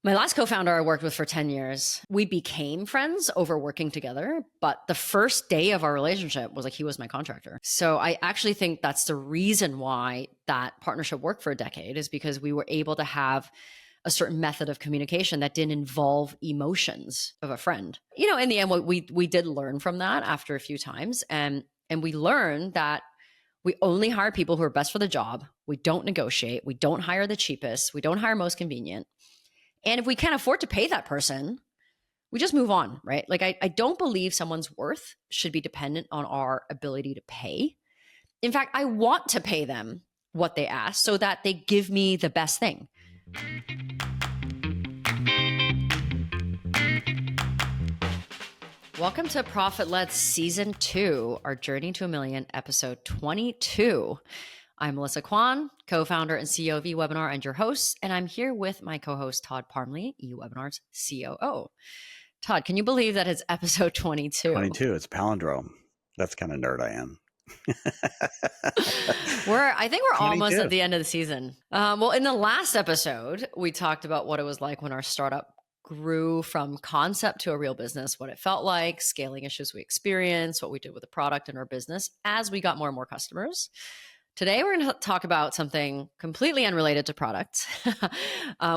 My last co-founder I worked with for 10 years, we became friends over working together. But the first day of our relationship was like, he was my contractor. So I actually think that's the reason why that partnership worked for a decade, is because we were able to have a certain method of communication that didn't involve emotions of a friend. In the end, we did learn from that after a few times. And we learned that we only hire people who are best for the job. We don't negotiate. We don't hire the cheapest. We don't hire most convenient. And if we can't afford to pay that person, we just move on, right? Like I don't believe someone's worth should be dependent on our ability to pay. In fact, I want to pay them what they ask so that they give me the best thing. Welcome to ProfitLed Season 2, our Journey to a Million, Episode 22. I'm Melissa Kwan, co-founder and CEO of eWebinar and your host, and I'm here with my co-host Todd Parmley, eWebinar's COO. Todd, can you believe that it's episode 22? 22, it's palindrome. That's kind of nerd I am. I think we're 22. Almost at the end of the season. Well, in the last episode, we talked about what it was like when our startup grew from concept to a real business, what it felt like, scaling issues we experienced, what we did with the product and our business as we got more and more customers. Today, we're going to talk about something completely unrelated to product,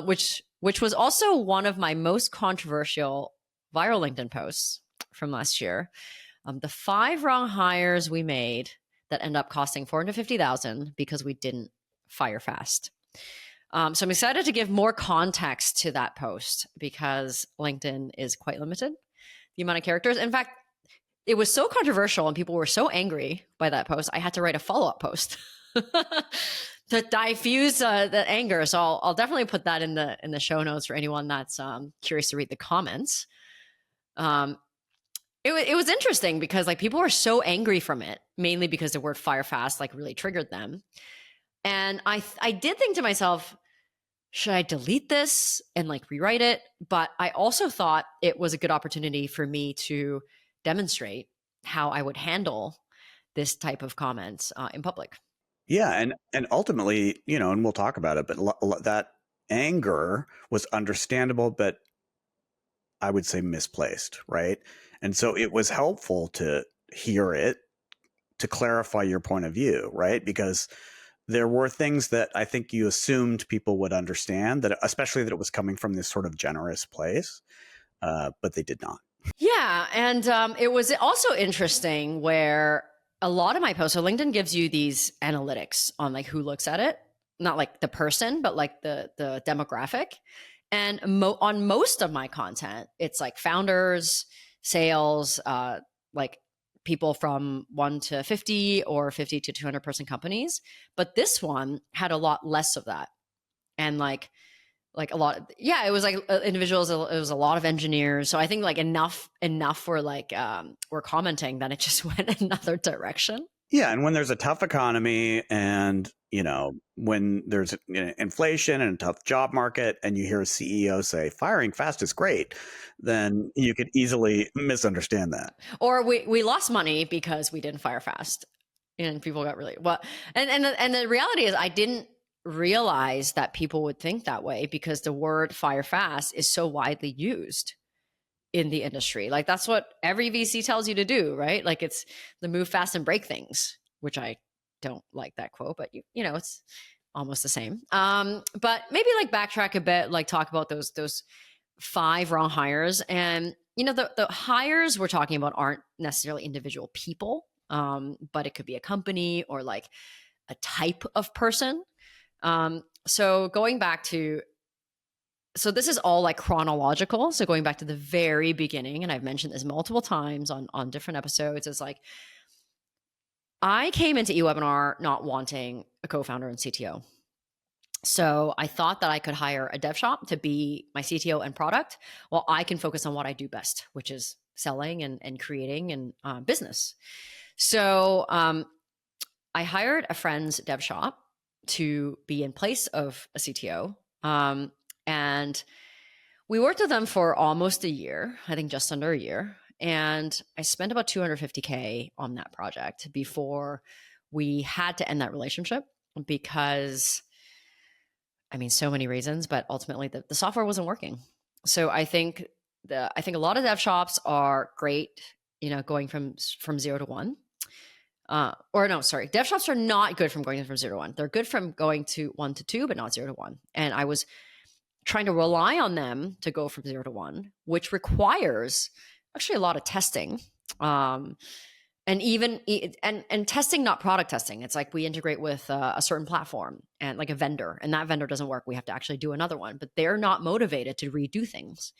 which was also one of my most controversial viral LinkedIn posts from last year. The 5 wrong hires we made that end up costing $450,000 because we didn't fire fast. So I'm excited to give more context to that post because LinkedIn is quite limited, the amount of characters. In fact, it was so controversial and people were so angry by that post, I had to write a follow-up post to diffuse the anger. So I'll definitely put that in the show notes for anyone that's curious to read the comments. It was interesting because like people were so angry from it, mainly because the word fire fast like really triggered them. And I did think to myself, should I delete this and like rewrite it? But I also thought it was a good opportunity for me to demonstrate how I would handle this type of comments in public. Yeah, and ultimately, and we'll talk about it, but that anger was understandable, but I would say misplaced, right? And so it was helpful to hear it, to clarify your point of view, right? Because there were things that I think you assumed people would understand, that especially that it was coming from this sort of generous place, but they did not. Yeah. And it was also interesting where a lot of my posts, so LinkedIn gives you these analytics on like who looks at it, not like the person, but like the demographic. And on most of my content, it's like founders, sales, like people from 1 to 50 or 50 to 200 person companies. But this one had a lot less of that. And like a lot, it was like individuals, it was a lot of engineers. So I think like enough for like, we're commenting that it just went another direction. Yeah. And when there's a tough economy and, when there's inflation and a tough job market and you hear a CEO say firing fast is great, then you could easily misunderstand that. Or we lost money because we didn't fire fast and people got really, well, and the reality is I didn't realize that people would think that way because the word fire fast is so widely used in the industry. Like that's what every VC tells you to do, right? Like it's the move fast and break things, which I don't like that quote, but it's almost the same. But maybe like backtrack a bit, like talk about those 5 wrong hires. And the hires we're talking about aren't necessarily individual people, but it could be a company or like a type of person. So going back to, so this is all like chronological. So going back to the very beginning, and I've mentioned this multiple times on different episodes, is like, I came into eWebinar not wanting a co-founder and CTO. So I thought that I could hire a dev shop to be my CTO and product while I can focus on what I do best, which is selling and creating and business. So I hired a friend's dev shop to be in place of a CTO. And we worked with them for almost a year, I think just under a year. And I spent about $250K on that project before we had to end that relationship because I mean, so many reasons, but ultimately the software wasn't working. So I think a lot of dev shops are great, going from 0 to 1. Or no, sorry, dev shops are not good from going from 0 to 1. They're good from going to 1 to 2, but not 0 to 1. And I was trying to rely on them to go from 0 to 1, which requires actually a lot of testing. And even and testing, not product testing. It's like we integrate with a certain platform and like a vendor, and that vendor doesn't work. We have to actually do another one, but they're not motivated to redo things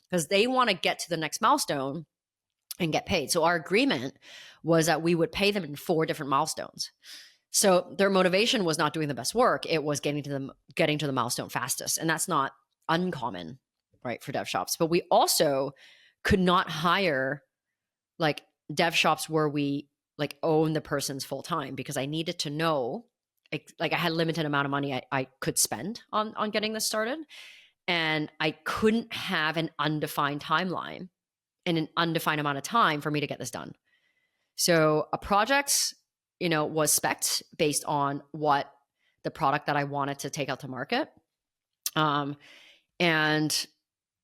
because they want to get to the next milestone and get paid. So our agreement was that we would pay them in 4 different milestones. So their motivation was not doing the best work; it was getting to the milestone fastest, and that's not uncommon, right, for dev shops. But we also could not hire like dev shops where we like own the person's full time, because I needed to know, like I had limited amount of money I could spend on getting this started, and I couldn't have an undefined timeline and an undefined amount of time for me to get this done. So a project, was spec'd based on what the product that I wanted to take out to market. And,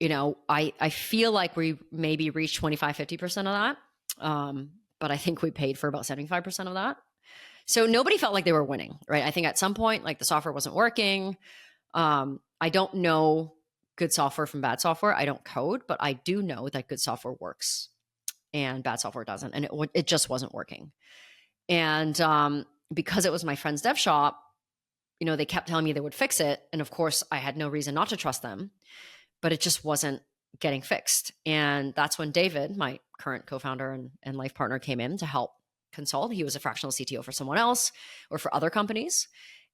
I feel like we maybe reached 25-50% of that. But I think we paid for about 75% of that. So nobody felt like they were winning, right? I think at some point, like the software wasn't working. I don't know good software from bad software. I don't code, but I do know that good software works and bad software doesn't. And it just wasn't working. And because it was my friend's dev shop, they kept telling me they would fix it. And of course, I had no reason not to trust them, but it just wasn't getting fixed. And that's when David, my current co-founder and life partner, came in to help consult. He was a fractional CTO for someone else or for other companies.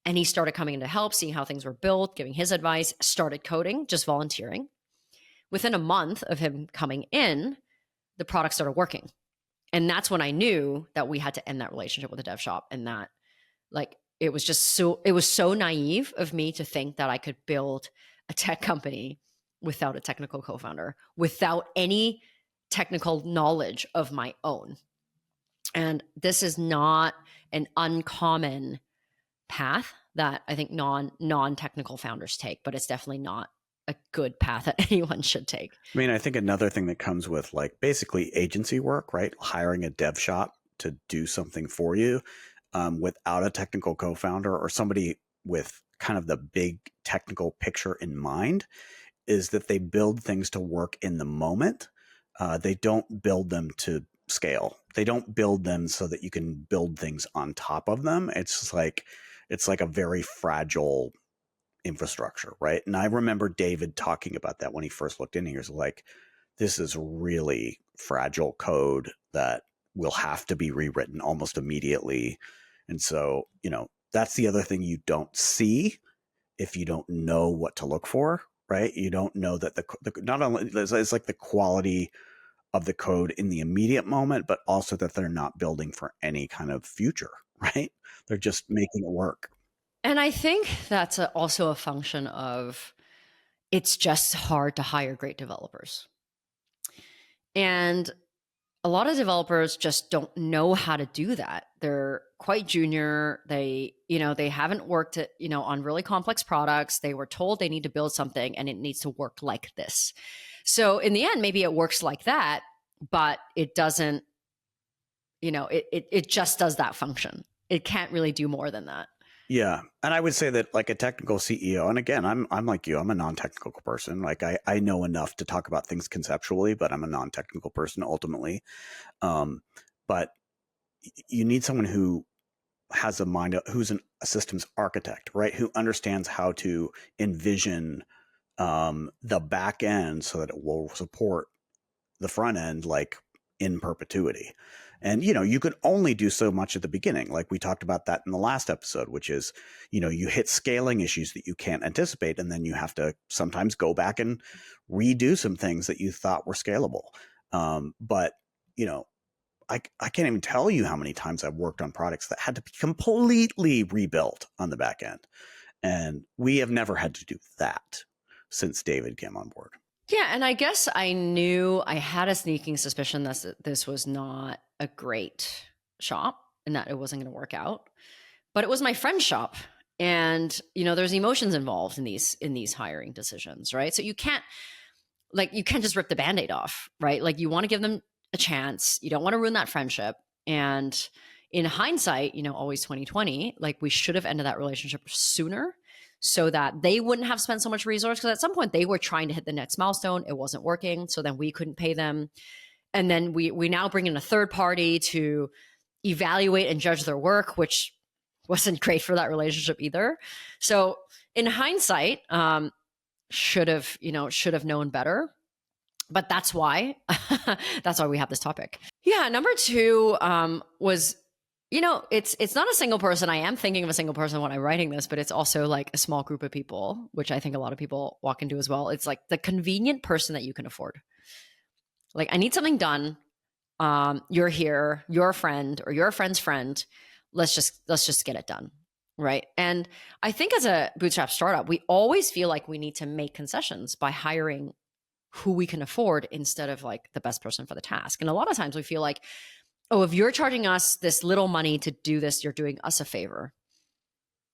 And he started coming in to help, seeing how things were built, giving his advice, started coding, just volunteering. Within a month of him coming in, the product started working. And that's when I knew that we had to end that relationship with the dev shop, and that like it was so naive of me to think that I could build a tech company without a technical co-founder, without any technical knowledge of my own. And this is not an uncommon path that I think non-technical founders take, but it's definitely not a good path that anyone should take. I mean, I think another thing that comes with like basically agency work, right? Hiring a dev shop to do something for you without a technical co-founder or somebody with kind of the big technical picture in mind, is that they build things to work in the moment. They don't build them to scale. They don't build them so that you can build things on top of them. It's like a very fragile infrastructure, right? And I remember David talking about that when he first looked in. He was like, this is really fragile code that will have to be rewritten almost immediately. And so, that's the other thing you don't see if you don't know what to look for, right? You don't know that the not only it's like the quality of the code in the immediate moment, but also that they're not building for any kind of future, right? They're just making it work. And I think that's also a function of it's just hard to hire great developers. And a lot of developers just don't know how to do that. They're quite junior. They haven't worked on really complex products. They were told they need to build something and it needs to work like this. So in the end, maybe it works like that, but it doesn't, it just does that function. It can't really do more than that. Yeah. And I would say that like a technical CEO, and again, I'm like you, I'm a non-technical person. Like I know enough to talk about things conceptually, but I'm a non-technical person ultimately. But you need someone who has a mind, who's a systems architect, right? Who understands how to envision the back end so that it will support the front end, like in perpetuity. And, you could only do so much at the beginning. Like we talked about that in the last episode, which is, you hit scaling issues that you can't anticipate. And then you have to sometimes go back and redo some things that you thought were scalable. But, I can't even tell you how many times I've worked on products that had to be completely rebuilt on the back end. And we have never had to do that since David came on board. Yeah. And I guess I had a sneaking suspicion that this was not a great shop and that it wasn't going to work out. But it was my friend's shop. And, you know, there's emotions involved in these hiring decisions, right? So you can't just rip the Band-Aid off, right? Like you want to give them a chance. You don't want to ruin that friendship. And in hindsight, you know, always 2020, like we should have ended that relationship sooner so that they wouldn't have spent so much resource. Because at some point they were trying to hit the next milestone. It wasn't working. So then we couldn't pay them. And then we now bring in a third party to evaluate and judge their work, which wasn't great for that relationship either. So in hindsight, should have known better. But that's why we have this topic. Yeah. Number two was, you know, it's not a single person. I am thinking of a single person when I'm writing this, but it's also like a small group of people, which I think a lot of people walk into as well. It's like the convenient person that you can afford. Like, I need something done. You're here, you're a friend or you're a friend's friend. Let's just get it done. Right. And I think as a bootstrap startup, we always feel like we need to make concessions by hiring who we can afford instead of like the best person for the task. And a lot of times we feel like, oh, if you're charging us this little money to do this, you're doing us a favor.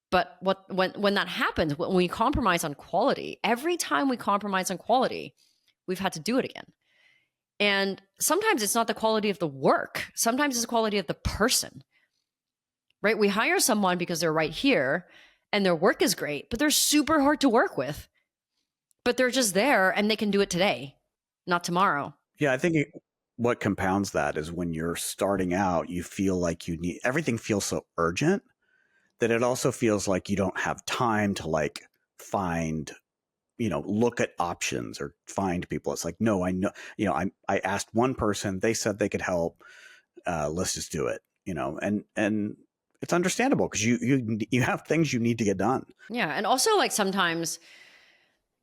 But when that happens, when we compromise on quality, every time we compromise on quality, we've had to do it again. And sometimes it's not the quality of the work. Sometimes it's the quality of the person, right? We hire someone because they're right here and their work is great, but they're super hard to work with. But they're just there and they can do it today, not tomorrow. Yeah, I think what compounds that is when you're starting out, you feel like everything feels so urgent that it also feels like you don't have time to like find, you know, look at options or find people. It's like, no, I know, you know, I asked one person, they said they could help. Let's just do it, you know, and it's understandable because you have things you need to get done. Yeah. And also like sometimes,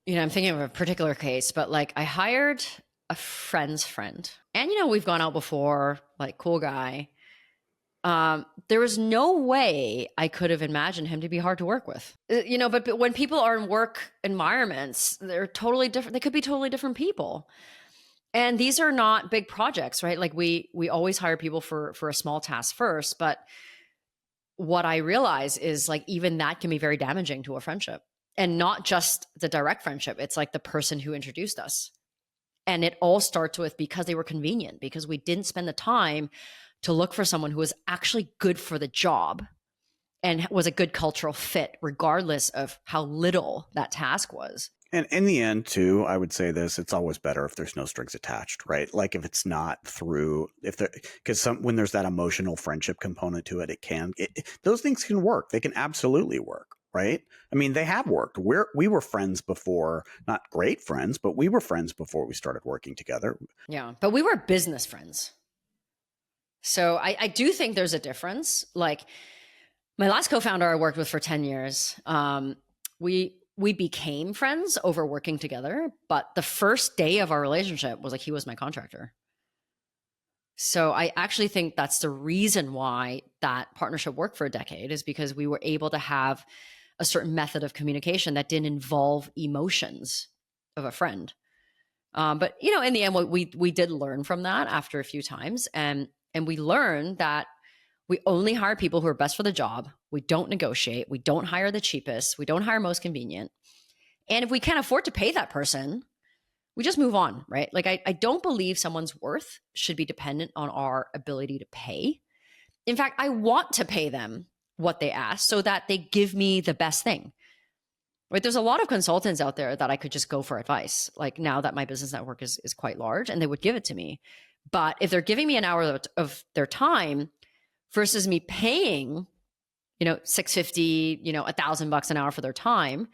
you know, I'm thinking of a particular case, but like I hired a friend's friend and, you know, we've gone out before, like cool guy. There was no way I could have imagined him to be hard to work with, you know, but when people are in work environments, they're totally different. They could be totally different people. And these are not big projects, right? Like we always hire people for a small task first. But what I realize is like, even that can be very damaging to a friendship. And not just the direct friendship. It's like the person who introduced us. And it all starts with because they were convenient, because we didn't spend the time to look for someone who was actually good for the job and was a good cultural fit, regardless of how little that task was. And in the end, too, I would say this: it's always better if there's no strings attached, right? Like if it's not because when there's that emotional friendship component to it, those things can work. They can absolutely work, right? I mean, they have worked. We were friends before, not great friends, but we were friends before we started working together. Yeah, but we were business friends. So I do think there's a difference. Like my last co-founder I worked with for 10 years, we became friends over working together, but the first day of our relationship was like he was my contractor. So I actually think that's the reason why that partnership worked for a decade, is because we were able to have a certain method of communication that didn't involve emotions of a friend. But you know, in the end, we did learn from that after a few times, and we learned that we only hire people who are best for the job. We don't negotiate. We don't hire the cheapest. We don't hire most convenient. And if we can't afford to pay that person, we just move on, right? Like I don't believe someone's worth should be dependent on our ability to pay. In fact, I want to pay them what they ask so that they give me the best thing. Right? There's a lot of consultants out there that I could just go for advice. Like now that my business network is quite large, and they would give it to me. But if they're giving me an hour of their time versus me paying, you know, $650, you know, $1,000 an hour for their time,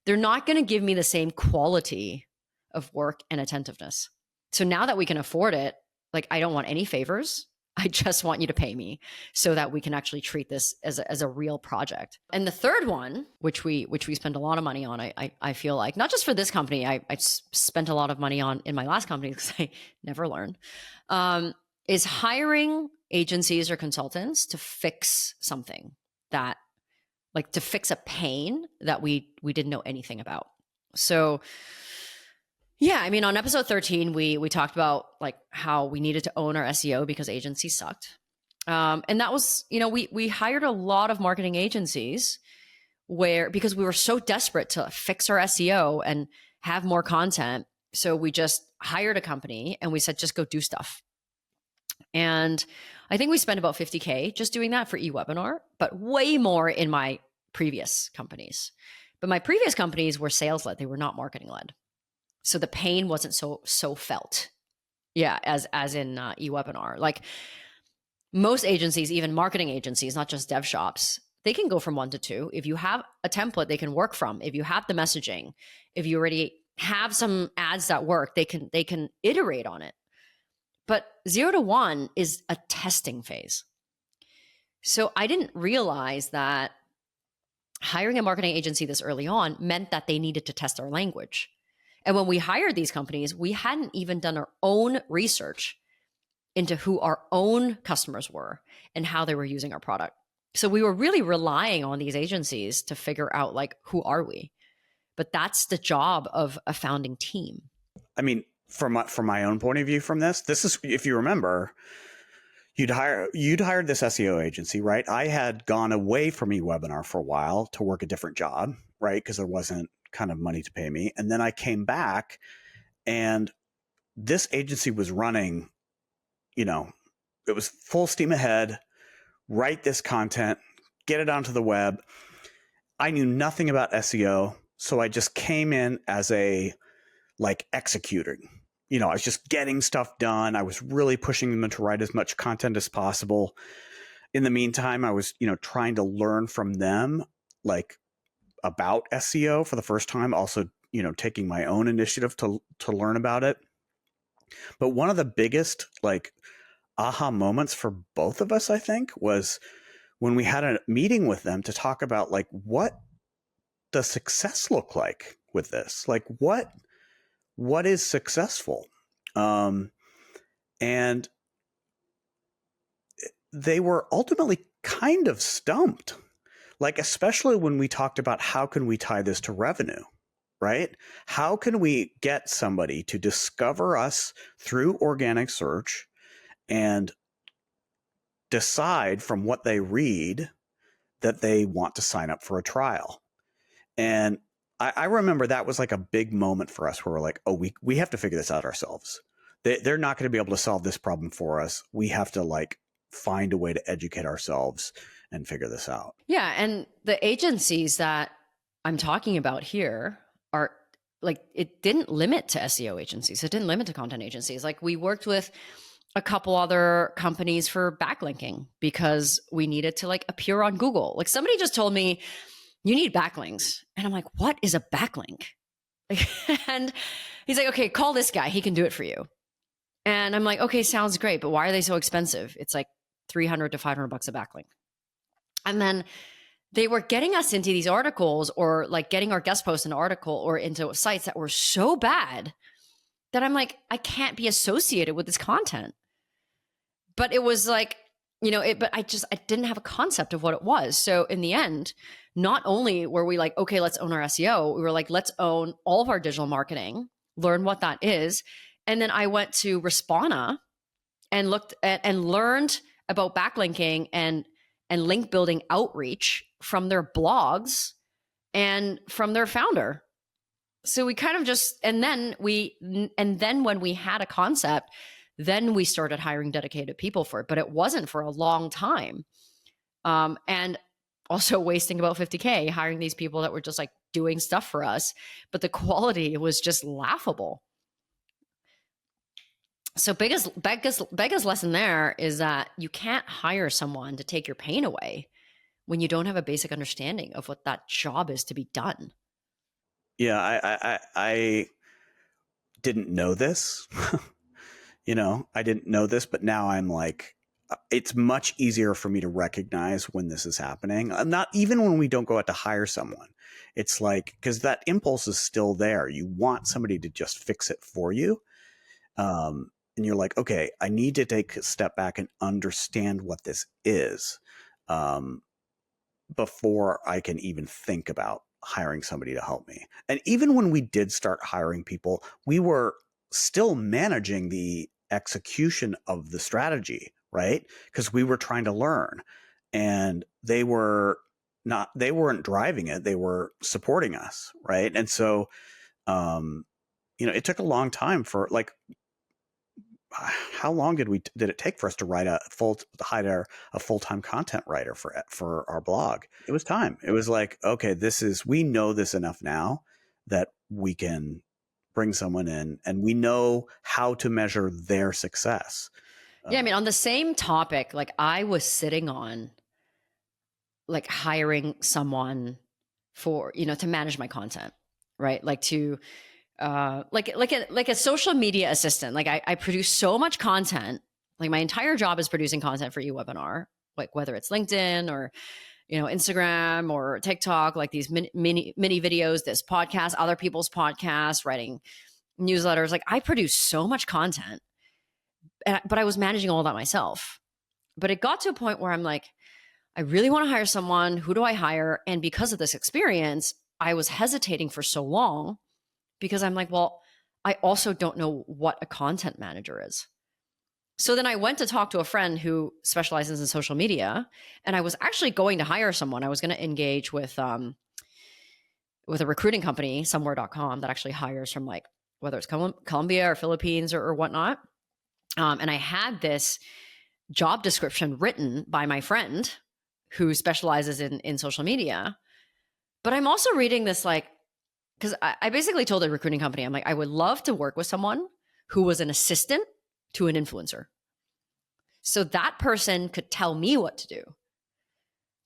they're not going to give me the same quality of work and attentiveness. So now that we can afford it, like I don't want any favors. I just want you to pay me so that we can actually treat this as a real project. And the third one, which we spend a lot of money on, I feel like, not just for this company, I spent a lot of money on in my last company because I never learned, is hiring agencies or consultants to fix something that, like to fix a pain that we didn't know anything about. So yeah, I mean, on episode 13, we talked about like how we needed to own our SEO because agencies sucked. And that was, you know, we hired a lot of marketing agencies because we were so desperate to fix our SEO and have more content. So we just hired a company and we said, just go do stuff. And I think we spent about 50K just doing that for eWebinar, but way more in my previous companies. But my previous companies were sales led. They were not marketing led. So the pain wasn't so felt. Yeah, as in eWebinar. Like most agencies, even marketing agencies, not just dev shops, they can go from 1 to 2. If you have a template they can work from, if you have the messaging, if you already have some ads that work, they can iterate on it. But 0 to 1 is a testing phase. So I didn't realize that hiring a marketing agency this early on meant that they needed to test our language. And when we hired these companies, we hadn't even done our own research into who our own customers were and how they were using our product. So we were really relying on these agencies to figure out, like, who are we? But that's the job of a founding team. I mean, from my own point of view from this is, if you remember, you'd hired this SEO agency, right? I had gone away from eWebinar for a while to work a different job, right? Because there wasn't kind of money to pay me. And then I came back and this agency was running, it was full steam ahead, write this content, get it onto the web. I knew nothing about SEO. So I just came in as a executor. I was just getting stuff done. I was really pushing them to write as much content as possible. In the meantime, I was, trying to learn from them, about SEO for the first time, also, taking my own initiative to learn about it. But one of the biggest, aha moments for both of us, I think, was when we had a meeting with them to talk about, what does success look like with this? What is successful? And they were ultimately kind of stumped, especially when we talked about how can we tie this to revenue, right? How can we get somebody to discover us through organic search and decide from what they read that they want to sign up for a trial? And I remember that was a big moment for us where we're like, oh, we have to figure this out ourselves. They're not going to be able to solve this problem for us. We have to find a way to educate ourselves and figure this out. Yeah. And the agencies that I'm talking about here are it didn't limit to SEO agencies. It didn't limit to content agencies. We worked with a couple other companies for backlinking because we needed to appear on Google. Somebody just told me, you need backlinks. And I'm like, what is a backlink? And he's like, okay, call this guy. He can do it for you. And I'm like, okay, sounds great. But why are they so expensive? It's $300 to $500 a backlink. And then they were getting us into these articles or getting our guest posts in an article or into sites that were so bad that I'm like, I can't be associated with this content. But it was but I didn't have a concept of what it was. So in the end, not only were we okay, let's own our SEO, we were let's own all of our digital marketing, learn what that is. And then I went to Respona and looked at and learned about backlinking and link building outreach from their blogs and from their founder. So we kind of just, and then when we had a concept, then we started hiring dedicated people for it, but it wasn't for a long time. And also wasting about 50K hiring these people that were just doing stuff for us, but the quality was just laughable. So biggest lesson there is that you can't hire someone to take your pain away when you don't have a basic understanding of what that job is to be done. Yeah, I didn't know this. I didn't know this, but now I'm it's much easier for me to recognize when this is happening. Not even when we don't go out to hire someone. It's because that impulse is still there. You want somebody to just fix it for you. And you're okay, I need to take a step back and understand what this is before I can even think about hiring somebody to help me. And even when we did start hiring people, we were still managing the execution of the strategy, right? Because we were trying to learn. And they were they weren't driving it. They were supporting us. Right. And so, it took a long time for like, how long did it take for us to hire a full-time content writer for our blog? It was time. It was like, okay, we know this enough now that we can bring someone in and we know how to measure their success. Yeah, I mean, on the same topic, like I was sitting on like hiring someone for, to manage my content, right? Like to like a social media assistant. Like I produce so much content. Like my entire job is producing content for eWebinar, like whether it's LinkedIn or Instagram or TikTok, like these mini videos, this podcast, other people's podcasts, writing newsletters. Like I produce so much content, but I was managing all that myself. But it got to a point where I'm like, I really want to hire someone. Who do I hire? And because of this experience, I was hesitating for so long because I'm like, well, I also don't know what a content manager is. So then I went to talk to a friend who specializes in social media, and I was actually going to hire someone. I was going to engage with a recruiting company, somewhere.com, that actually hires from like, whether it's Colombia or Philippines or whatnot. And I had this job description written by my friend who specializes in social media. But I'm also reading this like, because I basically told a recruiting company, I'm like, I would love to work with someone who was an assistant to an influencer. So that person could tell me what to do.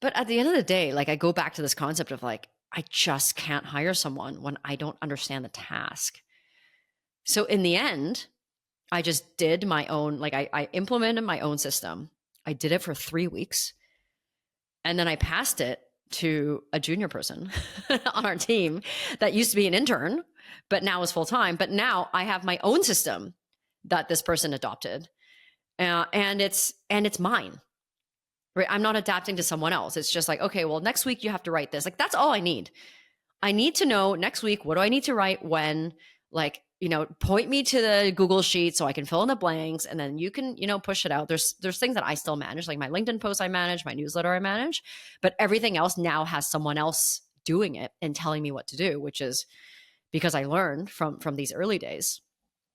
But at the end of the day, like I go back to this concept of like, I just can't hire someone when I don't understand the task. So in the end, I just did my own, like I implemented my own system. I did it for 3 weeks. And then I passed it to a junior person on our team that used to be an intern, but now is full time. But now I have my own system that this person adopted, and it's mine. Right? I'm not adapting to someone else. It's just like, okay, well, next week you have to write this. Like that's all I need. I need to know next week, what do I need to write when? Like, point me to the Google sheet so I can fill in the blanks, and then you can, push it out. There's things that I still manage, like my LinkedIn post I manage, my newsletter I manage, but everything else now has someone else doing it and telling me what to do, which is because I learned from these early days.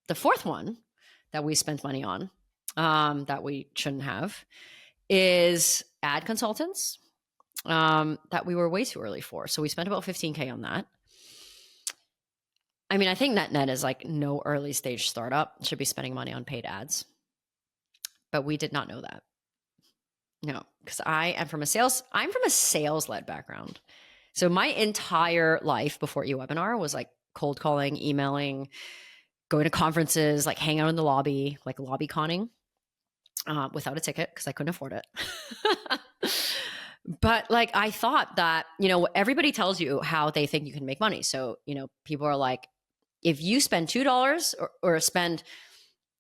The fourth one that we spent money on, that we shouldn't have, is ad consultants, that we were way too early for. So we spent about $15K on that. I mean, I think net is like no early stage startup should be spending money on paid ads, but we did not know that. No, because I'm from a sales led background. So my entire life before eWebinar was like cold calling, emailing, going to conferences, like hang out in the lobby, like lobby conning, without a ticket because I couldn't afford it. But like, I thought that, everybody tells you how they think you can make money. So, people are like, if you spend $2 or spend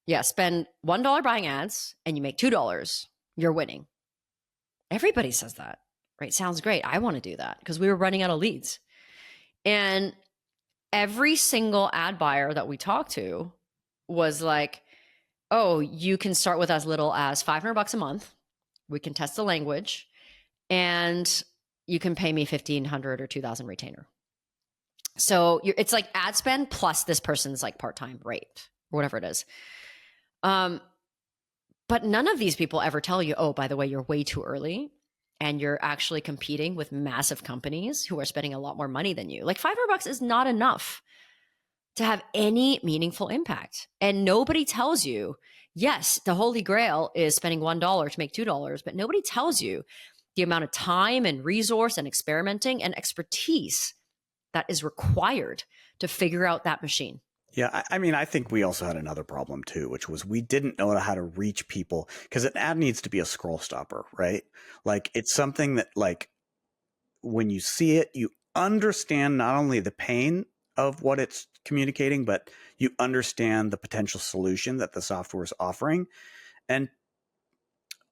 $1 buying ads and you make $2, you're winning. Everybody says that, right? Sounds great. I want to do that because we were running out of leads. And every single ad buyer that we talked to was like, oh, you can start with as little as $500 a month. We can test the language and you can pay me $1,500 or $2,000 retainer. So it's like ad spend plus this person's like part-time rate or whatever it is. But none of these people ever tell you, oh, by the way, you're way too early and you're actually competing with massive companies who are spending a lot more money than you. Like $500 is not enough to have any meaningful impact. And nobody tells you, yes, the holy grail is spending $1 to make $2, but nobody tells you the amount of time and resource and experimenting and expertise that is required to figure out that machine. Yeah, I mean, I think we also had another problem too, which was we didn't know how to reach people because an ad needs to be a scroll stopper, right? Like it's something that like when you see it, you understand not only the pain of what it's communicating, but you understand the potential solution that the software is offering. And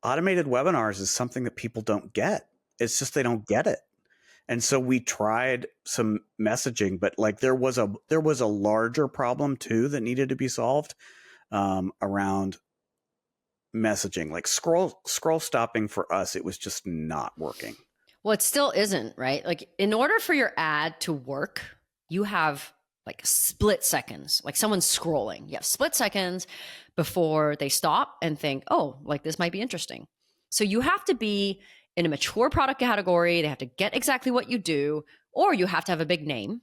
automated webinars is something that people don't get. It's just they don't get it. And so we tried some messaging, but like there was a larger problem too that needed to be solved around messaging. Like scroll stopping for us, it was just not working. Well, it still isn't, right? Like in order for your ad to work, you have like split seconds, like someone's scrolling. You have split seconds before they stop and think, oh, like this might be interesting. So you have to be in a mature product category. They have to get exactly what you do, or you have to have a big name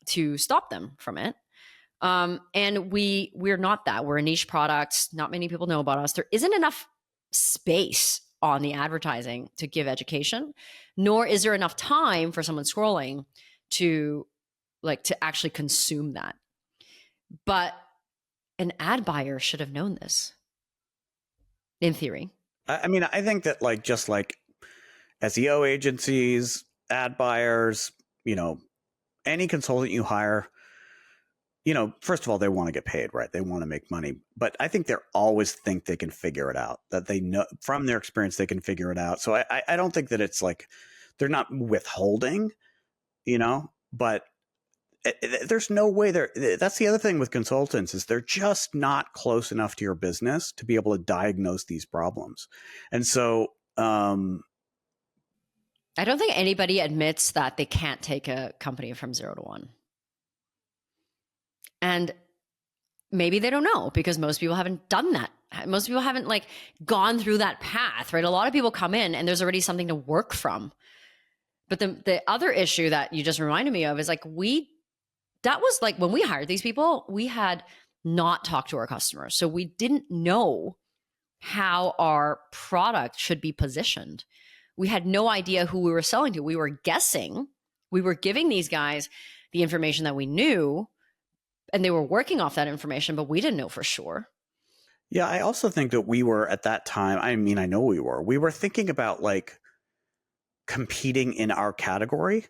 to stop them from it. And we're not that. We're a niche product. Not many people know about us. There isn't enough space on the advertising to give education, nor is there enough time for someone scrolling to actually consume that. But an ad buyer should have known this, in theory. I mean, I think that just like SEO agencies, ad buyers, any consultant you hire, first of all, they want to get paid, right? They want to make money. But I think they always think they can figure it out, that they know from their experience, they can figure it out. So I don't think that it's like they're not withholding, but there's no way that's the other thing with consultants is they're just not close enough to your business to be able to diagnose these problems. And so, I don't think anybody admits that they can't take a company from 0 to 1. And maybe they don't know because most people haven't done that. Most people haven't gone through that path, right? A lot of people come in and there's already something to work from. But the other issue that you just reminded me of is that was when we hired these people, we had not talked to our customers. So we didn't know how our product should be positioned. We had no idea who we were selling to. We were guessing. We were giving these guys the information that we knew, and they were working off that information, but we didn't know for sure. Yeah, I also think that we were at that time, I mean, I know we were thinking about competing in our category,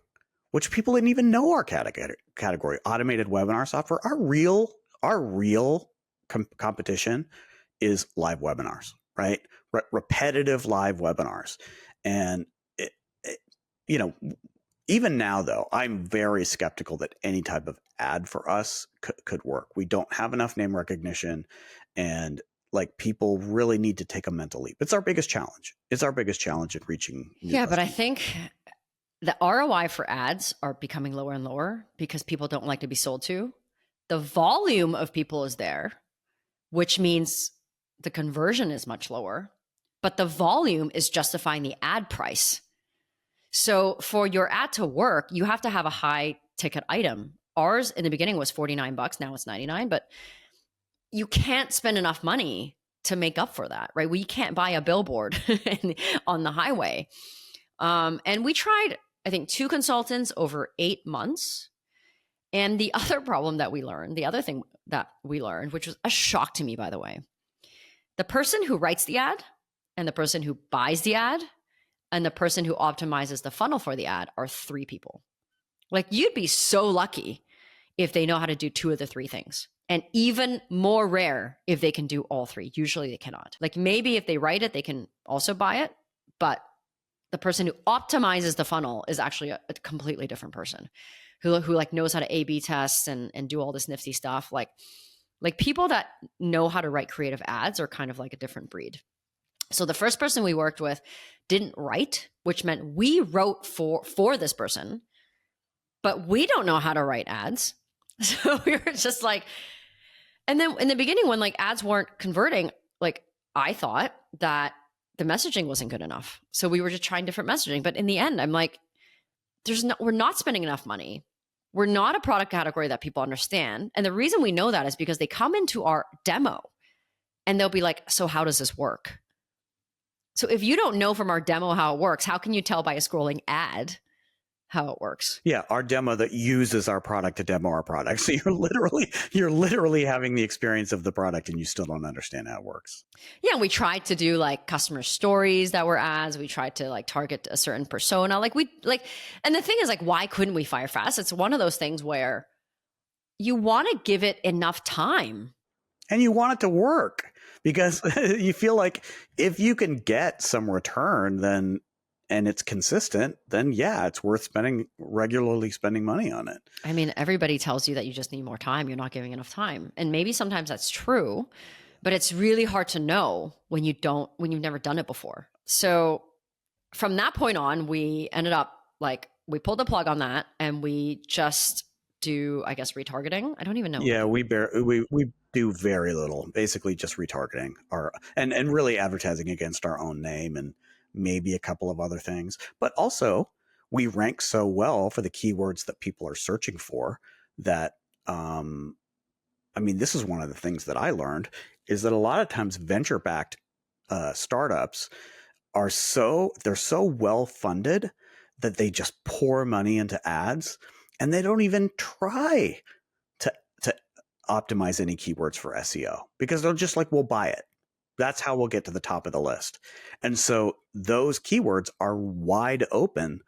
which people didn't even know our category, automated webinar software. Our real competition is live webinars, right? Repetitive live webinars. And, even now, though, I'm very skeptical that any type of ad for us could work. We don't have enough name recognition, and people really need to take a mental leap. It's our biggest challenge. It's our biggest challenge in reaching new customers. But I think the ROI for ads are becoming lower and lower because people don't like to be sold to. The volume of people is there, which means the conversion is much lower, but the volume is justifying the ad price. So for your ad to work, you have to have a high ticket item. Ours in the beginning was $49. Now it's $99, but you can't spend enough money to make up for that, right? We can't buy a billboard on the highway. And we tried, I think, 2 consultants over 8 months. And the other problem that we learned, the other thing that we learned, which was a shock to me, by the way, the person who writes the ad and the person who buys the ad and the person who optimizes the funnel for the ad are 3 people. You'd be so lucky if they know how to do 2 of the 3 things. And even more rare if they can do all 3. Usually they cannot. Maybe if they write it, they can also buy it. But the person who optimizes the funnel is actually a completely different person who knows how to A/B test and do all this nifty stuff. People that know how to write creative ads are kind of like a different breed. So the first person we worked with didn't write, which meant we wrote for this person, but we don't know how to write ads. So we were just and then in the beginning when ads weren't converting, I thought that the messaging wasn't good enough. So we were just trying different messaging. But in the end, I'm we're not spending enough money. We're not a product category that people understand. And the reason we know that is because they come into our demo and they'll be like, so how does this work? So if you don't know from our demo how it works, how can you tell by a scrolling ad how it works? Yeah, our demo that uses our product to demo our product. So you're literally having the experience of the product and you still don't understand how it works. Yeah, and we tried to do customer stories that were ads. We tried to target a certain persona. And the thing is why couldn't we fire fast? It's one of those things where you want to give it enough time. And you want it to work because you feel like if you can get some return, and it's consistent, then yeah, it's worth regularly spending money on it. I mean, everybody tells you that you just need more time. You're not giving enough time. And maybe sometimes that's true, but it's really hard to know when you've never done it before. So from that point on, we ended up like, we pulled the plug on that and we just do, I guess, retargeting. I don't even know. Yeah, we do very little, basically just retargeting and really advertising against our own name and maybe a couple of other things. But also, we rank so well for the keywords that people are searching for that, I mean, this is one of the things that I learned is that a lot of times venture-backed startups they're so well funded that they just pour money into ads and they don't even try to optimize any keywords for SEO because they're just like, we'll buy it. That's how we'll get to the top of the list. And so those keywords are wide open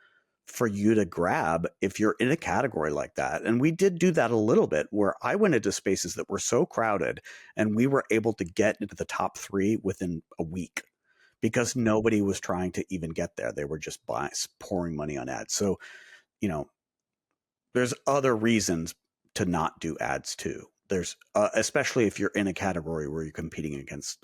for you to grab if you're in a category like that. And we did do that a little bit where I went into spaces that were so crowded and we were able to get into the top 3 within a week because nobody was trying to even get there. They were just pouring money on ads. So, you know, there's other reasons to not do ads too. There's especially if you're in a category where you're competing against,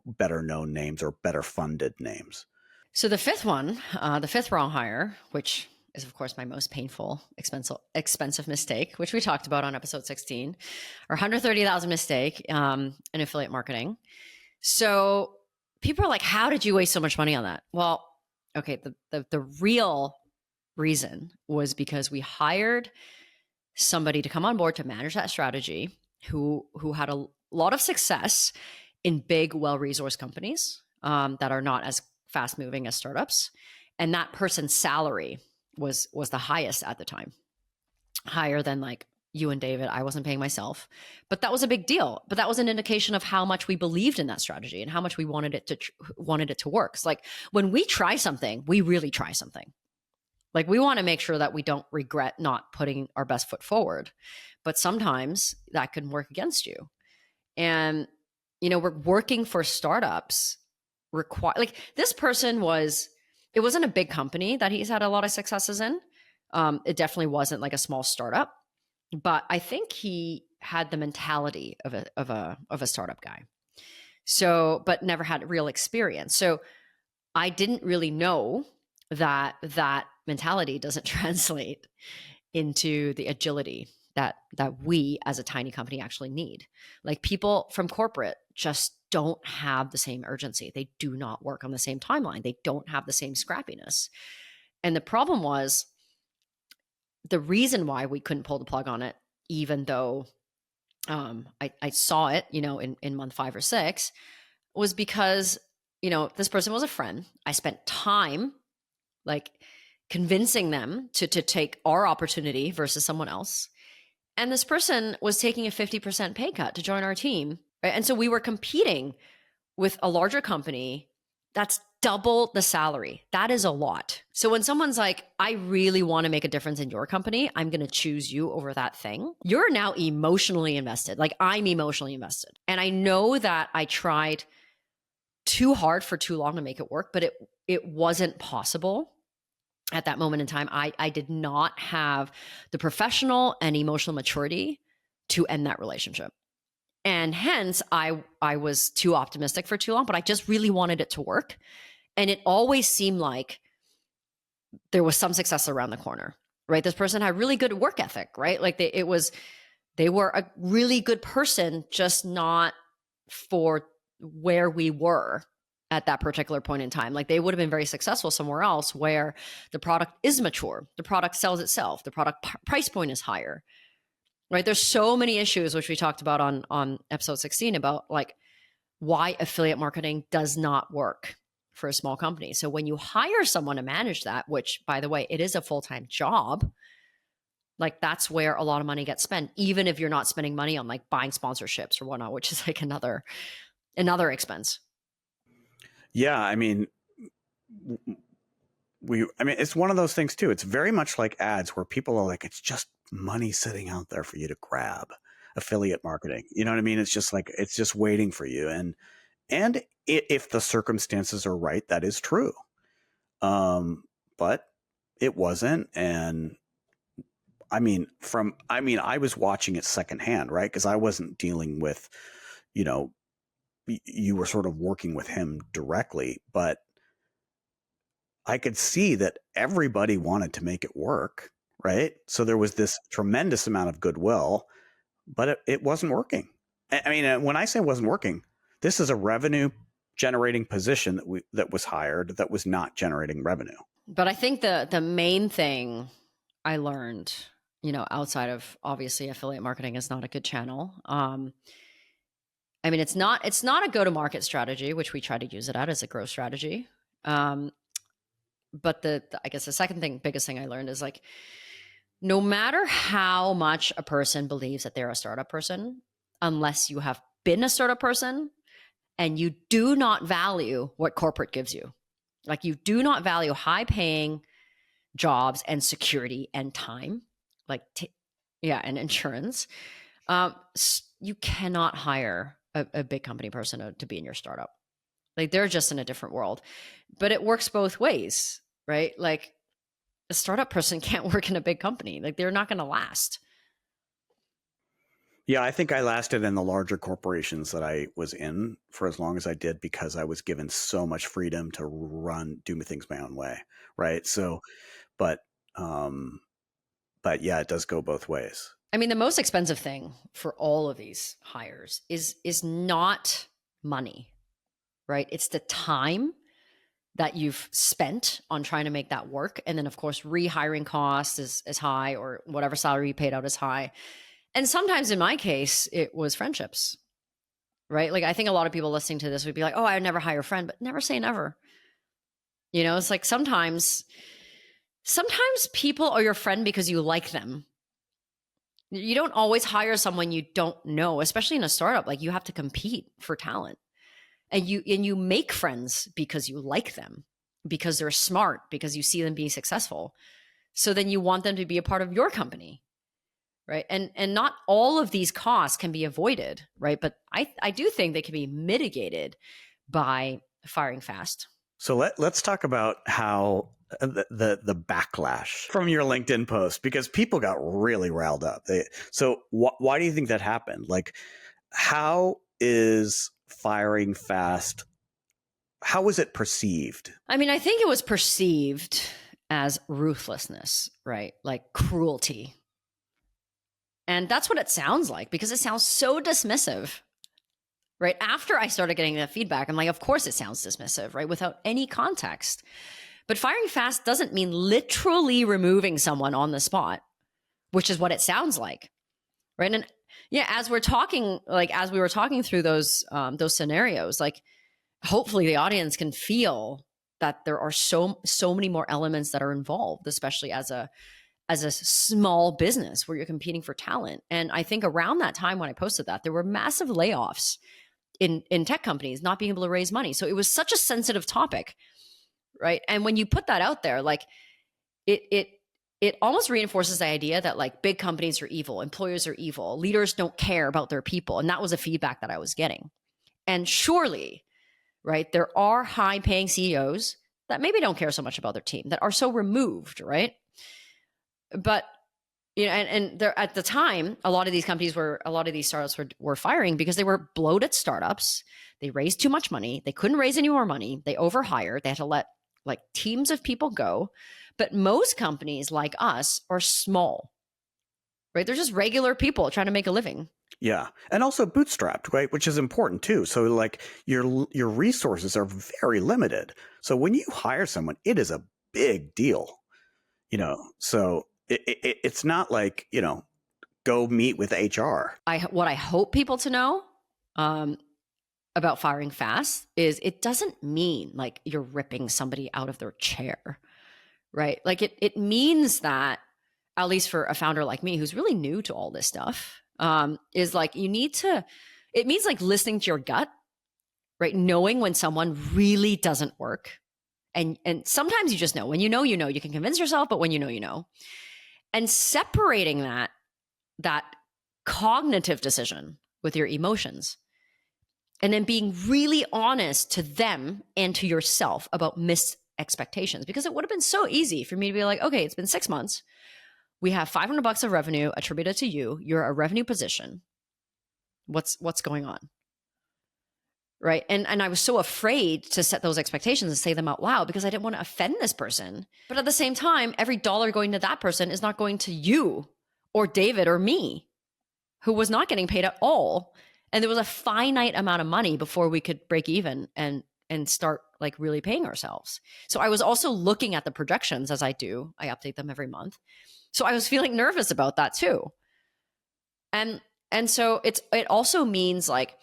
better known names or better funded names. So the fifth one, the fifth wrong hire, which is of course my most painful, expensive mistake, which we talked about on episode 16, or 130,000 mistake in affiliate marketing. So people are like, how did you waste so much money on that? Well, okay, the real reason was because we hired somebody to come on board to manage that strategy who had a lot of success in big, well-resourced companies that are not as fast-moving as startups. And that person's salary was the highest at the time, higher than like you and David. I wasn't paying myself, but that was a big deal. But that was an indication of how much we believed in that strategy and how much we wanted it to work. It's like when we try something, we really try something. Like we want to make sure that we don't regret not putting our best foot forward, but sometimes that can work against you. And, we're working for startups like this person it wasn't a big company that he's had a lot of successes in. It definitely wasn't like a small startup, but I think he had the mentality of a startup guy. So, but never had real experience. So I didn't really know that mentality doesn't translate into the agility that we as a tiny company actually need. Like people from corporate just don't have the same urgency. They do not work on the same timeline. They don't have the same scrappiness. And the problem was the reason why we couldn't pull the plug on it, even though I saw it, in month 5 or 6, was because, this person was a friend. I spent time like convincing them to take our opportunity versus someone else. And this person was taking a 50% pay cut to join our team. Right? And so we were competing with a larger company that's double the salary. That is a lot. So when someone's like, I really want to make a difference in your company, I'm going to choose you over that thing. You're now emotionally invested. Like I'm emotionally invested. And I know that I tried too hard for too long to make it work, but it wasn't possible. At that moment in time, I did not have the professional and emotional maturity to end that relationship. And hence, I was too optimistic for too long, but I just really wanted it to work. And it always seemed like there was some success around the corner, right? This person had really good work ethic, right? Like they were a really good person, just not for where we were at that particular point in time. Like they would have been very successful somewhere else where the product is mature, the product sells itself, the product price point is higher, right? There's so many issues, which we talked about on episode 16 about like why affiliate marketing does not work for a small company. So when you hire someone to manage that, which by the way, it is a full-time job, like that's where a lot of money gets spent, even if you're not spending money on like buying sponsorships or whatnot, which is like another expense. Yeah, I mean, it's one of those things too. It's very much like ads where people are like, it's just money sitting out there for you to grab. Affiliate marketing, you know what I mean? It's just like, it's just waiting for you. And if the circumstances are right, that is true. But it wasn't. And I was watching it secondhand, right? Because I wasn't dealing with, you were sort of working with him directly, but I could see that everybody wanted to make it work, right? So there was this tremendous amount of goodwill, but it wasn't working. I mean, when I say it wasn't working, this is a revenue generating position that was hired that was not generating revenue. But I think the main thing I learned, outside of obviously affiliate marketing is not a good channel. I mean, it's not a go-to-market strategy, which we try to use it as a growth strategy. But I guess the second thing, biggest thing I learned is like, no matter how much a person believes that they're a startup person, unless you have been a startup person and you do not value what corporate gives you, like you do not value high paying jobs and security and time, like, and insurance, you cannot hire a big company person to be in your startup. Like they're just in a different world, but it works both ways, right? Like a startup person can't work in a big company. Like they're not going to last. Yeah, I think I lasted in the larger corporations that I was in for as long as I did because I was given so much freedom to do things my own way, right? So, but yeah, it does go both ways. I mean, the most expensive thing for all of these hires is not money, right? It's the time that you've spent on trying to make that work. And then of course, rehiring costs is high, or whatever salary you paid out is high. And sometimes in my case, it was friendships, right? Like I think a lot of people listening to this would be like, oh, I would never hire a friend, but never say never. It's like sometimes people are your friend because you like them. You don't always hire someone you don't know, especially in a startup. Like you have to compete for talent. And you make friends because you like them, because they're smart, because you see them being successful. So then you want them to be a part of your company, right? And not all of these costs can be avoided, right? But I do think they can be mitigated by firing fast. So let's talk about how the backlash from your LinkedIn post, because people got really riled up. Why do you think that happened? Like, how is firing fast? How was it perceived? I mean, I think it was perceived as ruthlessness, right? Like cruelty. And that's what it sounds like, because it sounds so dismissive, right? After I started getting that feedback, I'm like, of course it sounds dismissive, right? Without any context. But firing fast doesn't mean literally removing someone on the spot, which is what it sounds like, right? And yeah, as we were talking through those scenarios, like hopefully the audience can feel that there are so many more elements that are involved, especially as a small business where you're competing for talent. And I think around that time when I posted that, there were massive layoffs in tech companies not being able to raise money. So it was such a sensitive topic, right? And when you put that out there, like it almost reinforces the idea that like big companies are evil, employers are evil, leaders don't care about their people. And that was the feedback that I was getting. And surely, right, there are high paying CEOs that maybe don't care so much about their team, that are so removed, right? But and there at the time, a lot of these startups were firing because they were bloated startups. They raised too much money. They couldn't raise any more money. They overhired. They had to let like teams of people go. But most companies like us are small, right? They're just regular people trying to make a living. Yeah. And also bootstrapped, right? Which is important too. So like your resources are very limited. So when you hire someone, it is a big deal, so it's not like, go meet with HR. What I hope people to know about firing fast is it doesn't mean like you're ripping somebody out of their chair, right? Like it means that, at least for a founder like me who's really new to all this stuff, is like it means like listening to your gut, right? Knowing when someone really doesn't work. And sometimes you just know. When you know, you can convince yourself, but when you know. And separating that cognitive decision with your emotions, and then being really honest to them and to yourself about missed expectations. Because it would have been so easy for me to be like, okay, it's been 6 months. We have $500 of revenue attributed to you. You're a revenue position. What's going on? right? And I was so afraid to set those expectations and say them out loud because I didn't want to offend this person. But at the same time, every dollar going to that person is not going to you or David or me, who was not getting paid at all. And there was a finite amount of money before we could break even and start like really paying ourselves. So I was also looking at the projections as I do. I update them every month. So I was feeling nervous about that too. And so it also means like,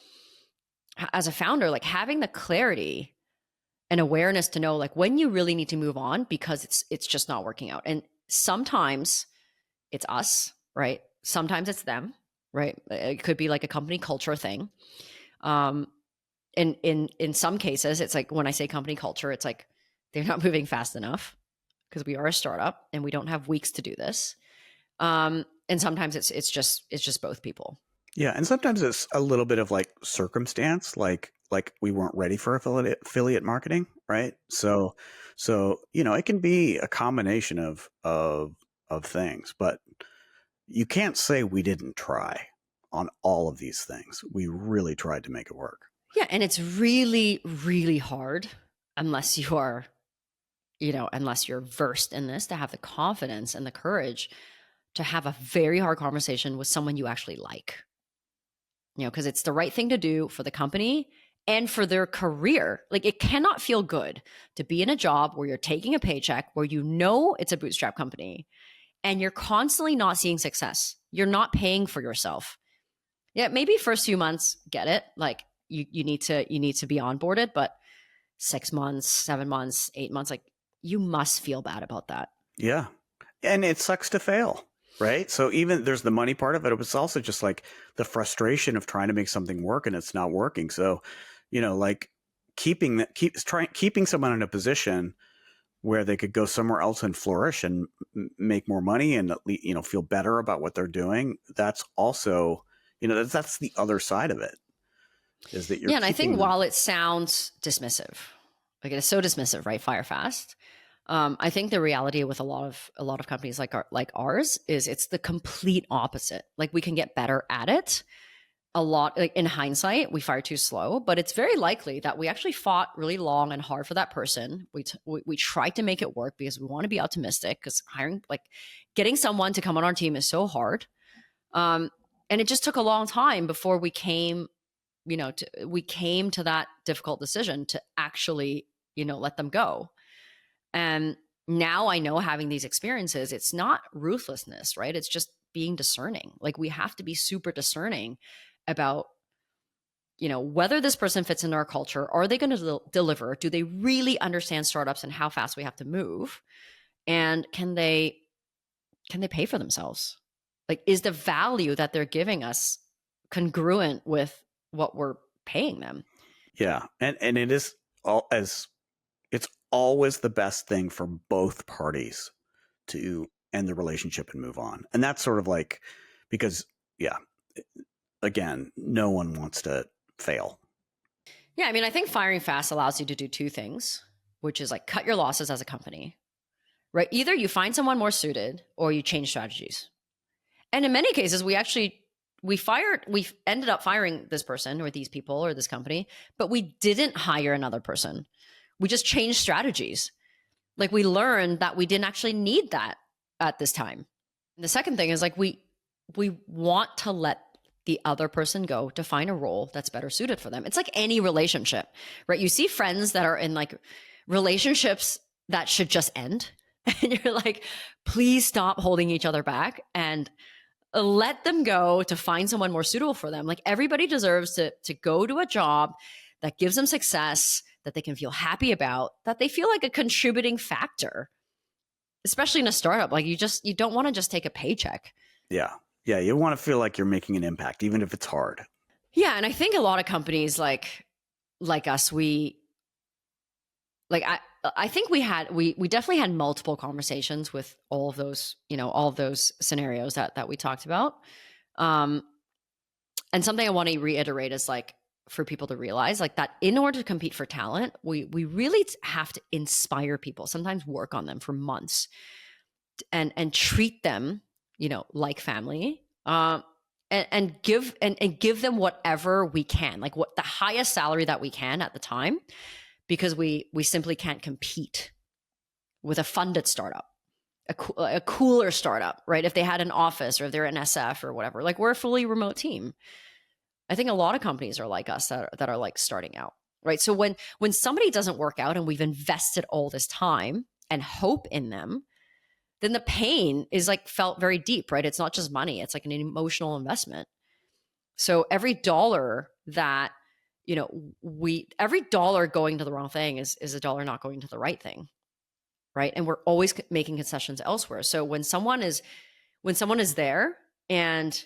as a founder, like having the clarity and awareness to know like when you really need to move on because it's just not working out. And sometimes it's us, right? Sometimes it's them, right? It could be like a company culture thing. In some cases, it's like when I say company culture, it's like they're not moving fast enough because we are a startup and we don't have weeks to do this. And sometimes it's just both people. Yeah, and sometimes it's a little bit of like circumstance, like we weren't ready for affiliate marketing, right? So it can be a combination of things, but you can't say we didn't try on all of these things. We really tried to make it work. Yeah, and it's really, really hard unless you are, unless you're versed in this, to have the confidence and the courage to have a very hard conversation with someone you actually like. Because it's the right thing to do for the company and for their career. Like it cannot feel good to be in a job where you're taking a paycheck, where it's a bootstrap company and you're constantly not seeing success. You're not paying for yourself. Yeah, maybe first few months, get it. Like you need to be onboarded, but 6 months, 7 months, 8 months, like you must feel bad about that. Yeah. And it sucks to fail, right? So even there's the money part of it. It was also just like the frustration of trying to make something work and it's not working. So, like keeping someone in a position where they could go somewhere else and flourish and make more money and, feel better about what they're doing. That's also, that's the other side of it, is that you're and I think them. While it sounds dismissive, like it is so dismissive, right? Fire fast. I think the reality with a lot of companies like ours is it's the complete opposite. Like we can get better at it. A lot, like in hindsight, we fire too slow, but it's very likely that we actually fought really long and hard for that person. We tried to make it work because we want to be optimistic, because getting someone to come on our team is so hard. And it just took a long time before we came to that difficult decision to actually, let them go. And now I know, having these experiences, it's not ruthlessness, right? It's just being discerning. Like we have to be super discerning about, whether this person fits into our culture. Are they going to deliver? Do they really understand startups and how fast we have to move? And can they pay for themselves? Like, is the value that they're giving us congruent with what we're paying them? Yeah. And it is it's always the best thing for both parties to end the relationship and move on. And that's sort of like, because again, no one wants to fail. Yeah. I mean, I think firing fast allows you to do two things, which is like cut your losses as a company, right? Either you find someone more suited or you change strategies. And in many cases, we ended up firing this person or these people or this company, but we didn't hire another person. We just changed strategies. Like we learned that we didn't actually need that at this time. And the second thing is like we want to let the other person go to find a role that's better suited for them. It's like any relationship, right? You see friends that are in like relationships that should just end. And you're like, please stop holding each other back and let them go to find someone more suitable for them. Like everybody deserves to go to a job that gives them success, that they can feel happy about, that they feel like a contributing factor, especially in a startup. Like you don't want to just take a paycheck. Yeah. Yeah. You want to feel like you're making an impact, even if it's hard. Yeah. And I think a lot of companies like us, I think we definitely had multiple conversations with all of those scenarios that we talked about. And something I want to reiterate is like, for people to realize like that in order to compete for talent, we really have to inspire people, sometimes work on them for months and treat them, like family. and give them whatever we can, like what the highest salary that we can at the time, because we simply can't compete with a funded startup, a cooler startup, right? If they had an office or if they're an SF or whatever, like we're a fully remote team. I think a lot of companies are like us that are like starting out, right? So when somebody doesn't work out and we've invested all this time and hope in them, then the pain is like felt very deep, right? It's not just money, it's like an emotional investment. So every dollar that, every dollar going to the wrong thing is a dollar not going to the right thing, right? And we're always making concessions elsewhere. So when someone is there and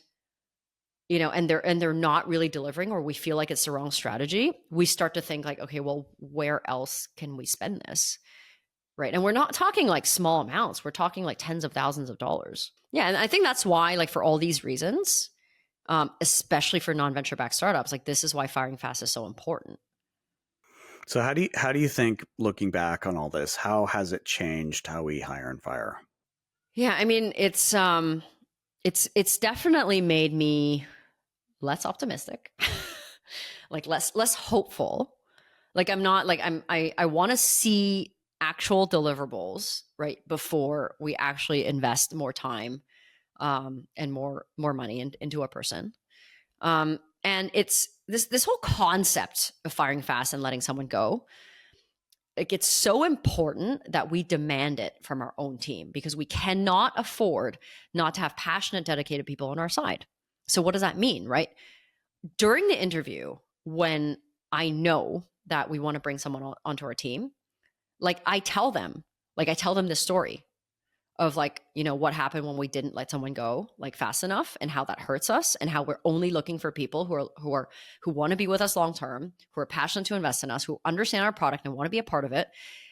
they're not really delivering, or we feel like it's the wrong strategy, we start to think like, okay, well, where else can we spend this? Right. And we're not talking like small amounts. We're talking like tens of thousands of dollars. Yeah. And I think that's why, like, for all these reasons, especially for non-venture backed startups, like this is why firing fast is so important. So how do you think, looking back on all this, how has it changed how we hire and fire? Yeah. I mean, it's definitely made me less optimistic, like less hopeful. Like I'm not like I want to see actual deliverables, right, before we actually invest more time and more money into a person. And it's this whole concept of firing fast and letting someone go. Like, it's so important that we demand it from our own team, because we cannot afford not to have passionate, dedicated people on our side. So what does that mean, right? During the interview, when I know that we want to bring someone onto our team, like I tell them this story of like, what happened when we didn't let someone go like fast enough, and how that hurts us, and how we're only looking for people who want to be with us long term, who are passionate to invest in us, who understand our product and want to be a part of it.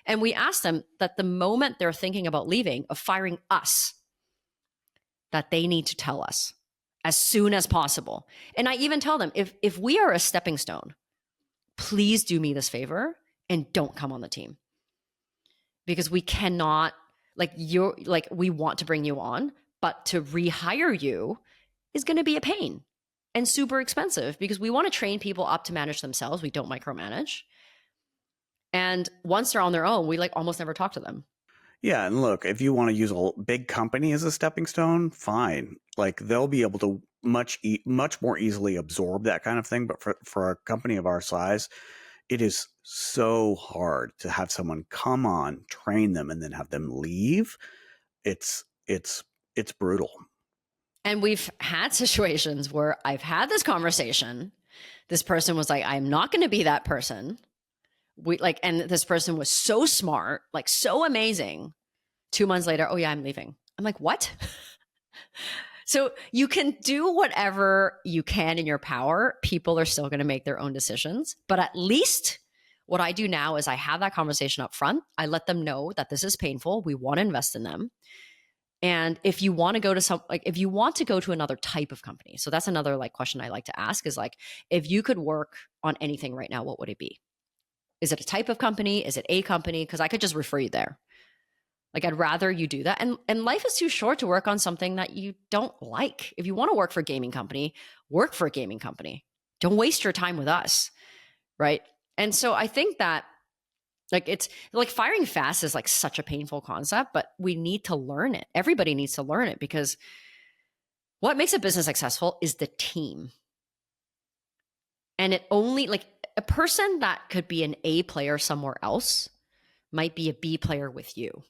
And we ask them that the moment they're thinking about leaving, of firing us, that they need to tell us as soon as possible. And I even tell them, if we are a stepping stone, please do me this favor and don't come on the team, because we cannot, we want to bring you on, but to rehire you is going to be a pain and super expensive, because we want to train people up to manage themselves. We don't micromanage. And once they're on their own, we like almost never talk to them. Yeah, and look, if you want to use a big company as a stepping stone, fine. Like, they'll be able to much more easily absorb that kind of thing. But for a company of our size, it is so hard to have someone come on, train them, and then have them leave. It's brutal. And we've had situations where I've had this conversation. This person was like, I'm not going to be that person. And this person was so smart, like so amazing. 2 months later, oh yeah, I'm leaving. I'm like, what? So you can do whatever you can in your power. People are still going to make their own decisions. But at least what I do now is I have that conversation up front. I let them know that this is painful. We want to invest in them. And if you want to go to if you want to go to another type of company, so that's another like question I like to ask, is like, if you could work on anything right now, what would it be? Is it a type of company? Is it a company? Because I could just refer you there. Like, I'd rather you do that. And life is too short to work on something that you don't like. If you want to work for a gaming company, work for a gaming company. Don't waste your time with us, right? And so I think that, like, it's like firing fast is like such a painful concept, but we need to learn it. Everybody needs to learn it, because what makes a business successful is the team. And it only, like, a person that could be an A player somewhere else might be a B player with you.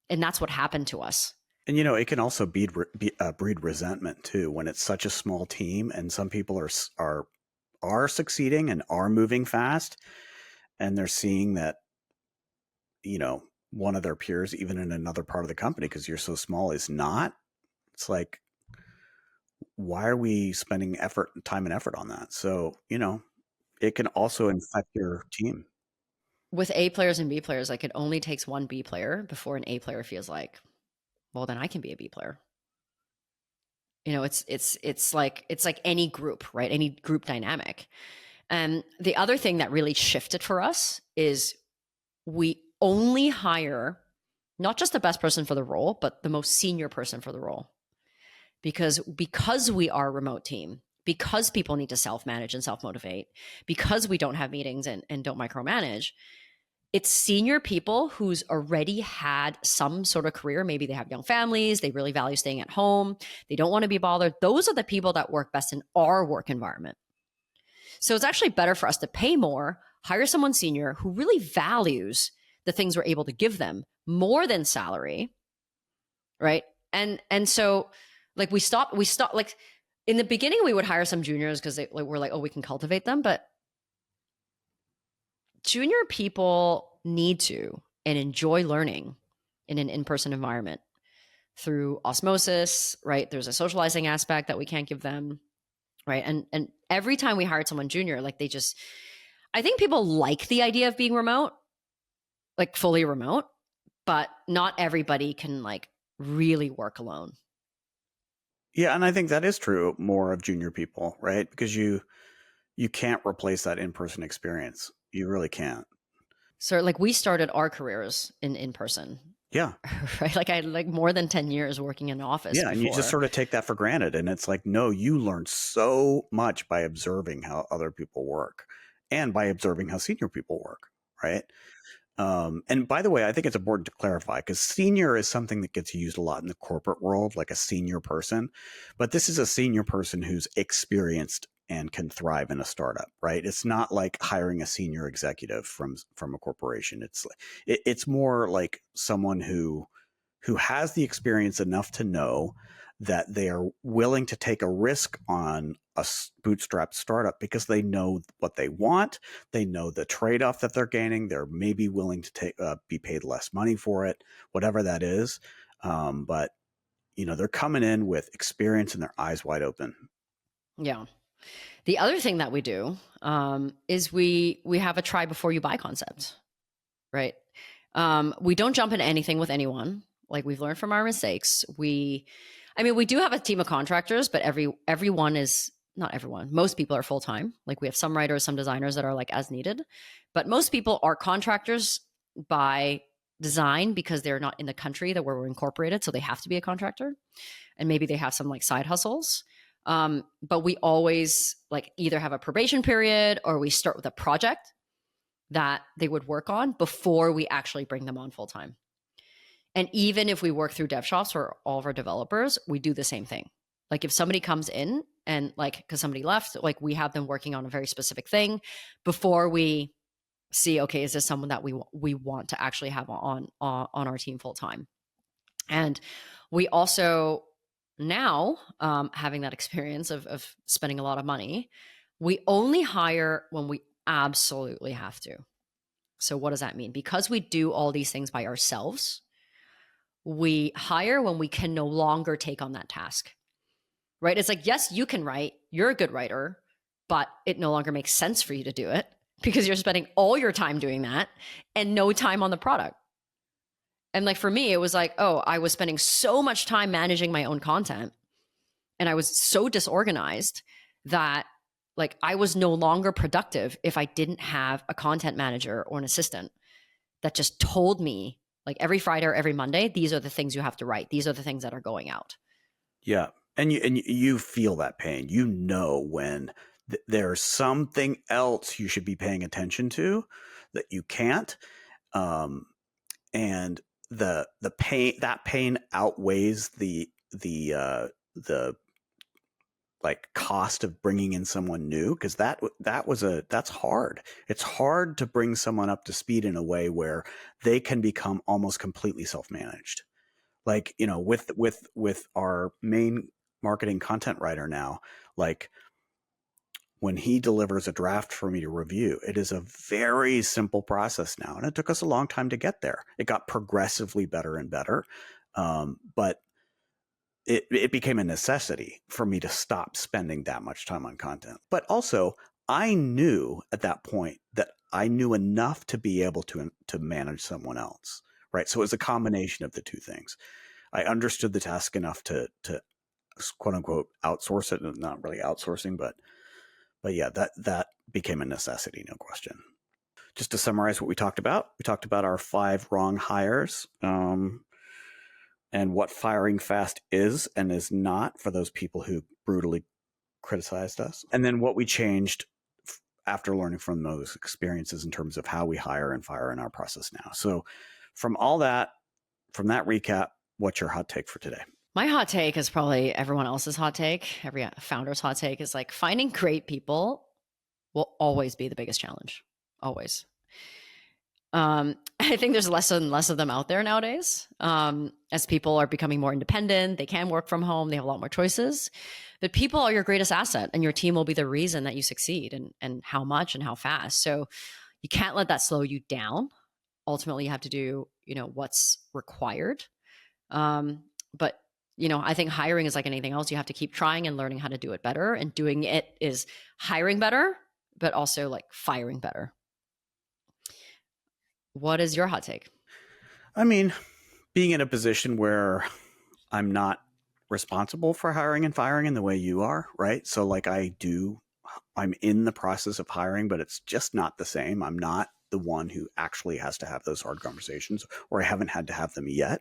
And that's what happened to us. And, it can also breed resentment too, when it's such a small team and some people are succeeding and are moving fast, and they're seeing that, one of their peers, even in another part of the company, because you're so small, is not. It's like, why are we spending time and effort on that? So, it can also infect your team. With A players and B players, like, it only takes one B player before an A player feels like, well, then I can be a B player. It's like any group, right? Any group dynamic. And the other thing that really shifted for us is we only hire not just the best person for the role, but the most senior person for the role. because we are a remote team, because people need to self-manage and self-motivate, because we don't have meetings and don't micromanage, it's senior people who's already had some sort of career. Maybe they have young families. They really value staying at home. They don't want to be bothered. Those are the people that work best in our work environment. So it's actually better for us to pay more, hire someone senior who really values the things we're able to give them more than salary, right? And so like we stopped like in the beginning we would hire some juniors because they like, we're like, oh, we can cultivate them, but junior people need to and enjoy learning in an in-person environment through osmosis, right? There's a socializing aspect that we can't give them, right? And every time we hired someone junior, like they just, I think people like the idea of being remote, like fully remote, but not everybody can like really work alone. Yeah, and I think that is true more of junior people, right? Because you can't replace that in-person experience. You really can't. So like we started our careers in person, Yeah. right? Like I had like more than 10 years working in an office Yeah, and you just before. sort of take that for granted, and it's like, no, you learn so much by observing how other people work and by observing how senior people work, right? And by the way, I think it's important to clarify because senior is something that gets used a lot in the corporate world, like a senior person. But this is a senior person who's experienced and can thrive in a startup, right? It's not like hiring a senior executive from a corporation. It's more like someone who has the experience enough to know that they are willing to take a risk on a bootstrapped startup because they know what they want. They know the trade-off that they're gaining. They're maybe willing to be paid less money for it, whatever that is. But they're coming in with experience and their eyes wide open. Yeah. The other thing that we do is we have a try before you buy concept, right? We don't jump into anything with anyone. Like we've learned from our mistakes. We do have a team of contractors, but everyone is not everyone. Most people are full time. Like we have some writers, some designers that are like as needed, but most people are contractors by design because they're not in the country that we're incorporated, so they have to be a contractor, and maybe they have some like side hustles. But we always like either have a probation period or we start with a project that they would work on before we actually bring them on full time. And even if we work through dev shops for all of our developers, we do the same thing. Like if somebody comes in and like, because somebody left, like we have them working on a very specific thing before we see, okay, is this someone that we want to actually have on our team full time? And we also now, having that experience of spending a lot of money, we only hire when we absolutely have to. So what does that mean? Because we do all these things by ourselves, we hire when we can no longer take on that task, right? It's like, yes, you can write, you're a good writer, but it no longer makes sense for you to do it because you're spending all your time doing that and no time on the product. And like for me, it was like, oh, I was spending so much time managing my own content and I was so disorganized that like I was no longer productive if I didn't have a content manager or an assistant that just told me like every Friday or every Monday, these are the things you have to write. These are the things that are going out. Yeah. And you feel that pain. You know when there's something else you should be paying attention to that you can't. And the pain outweighs the like cost of bringing in someone new, because that's hard. It's hard to bring someone up to speed in a way where they can become almost completely self-managed. Like, with our main marketing content writer now, like when he delivers a draft for me to review, it is a very simple process now. And it took us a long time to get there. It got progressively better and better. But it became a necessity for me to stop spending that much time on content. But also, I knew at that point that I knew enough to be able to manage someone else, right? So it was a combination of the two things. I understood the task enough to quote unquote outsource it. Not really outsourcing, but yeah, that became a necessity, no question. Just to summarize what we talked about our 5 wrong hires. and what firing fast is and is not for those people who brutally criticized us, and then what we changed after learning from those experiences in terms of how we hire and fire in our process now. So from that recap, what's your hot take for today? My hot take is probably everyone else's hot take. Every founder's hot take is like finding great people will always be the biggest challenge. Always. I think there's less and less of them out there nowadays. As people are becoming more independent, they can work from home, they have a lot more choices. But people are your greatest asset, and your team will be the reason that you succeed, and how much and how fast. So you can't let that slow you down. Ultimately, you have to do, what's required. But I think hiring is like anything else. You have to keep trying and learning how to do it better. And doing it is hiring better, but also like firing better. What is your hot take? I mean, being in a position where I'm not responsible for hiring and firing in the way you are, right? So like I'm in the process of hiring, but it's just not the same. I'm not the one who actually has to have those hard conversations, or I haven't had to have them yet.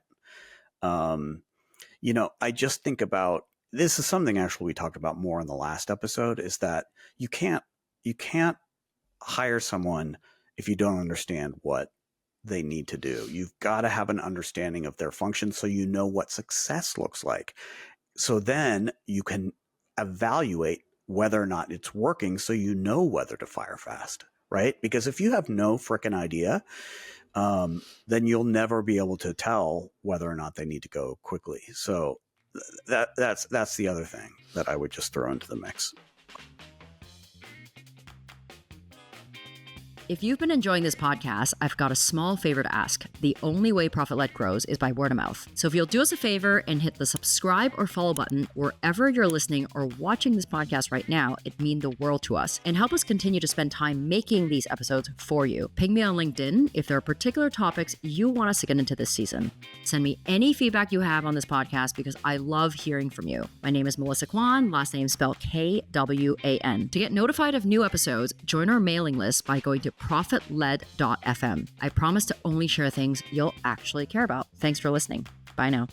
I just think about, this is something actually we talked about more in the last episode, is that you can't hire someone if you don't understand what they need to do. You've got to have an understanding of their function so you know what success looks like. So then you can evaluate whether or not it's working, so you know whether to fire fast, right? Because if you have no frickin' idea, then you'll never be able to tell whether or not they need to go quickly. So that's the other thing that I would just throw into the mix. If you've been enjoying this podcast, I've got a small favor to ask. The only way ProfitLed grows is by word of mouth. So if you'll do us a favor and hit the subscribe or follow button wherever you're listening or watching this podcast right now, it'd mean the world to us and help us continue to spend time making these episodes for you. Ping me on LinkedIn if there are particular topics you want us to get into this season. Send me any feedback you have on this podcast because I love hearing from you. My name is Melissa Kwan, last name spelled Kwan. To get notified of new episodes, join our mailing list by going to ProfitLed.fm. I promise to only share things you'll actually care about. Thanks for listening. Bye now.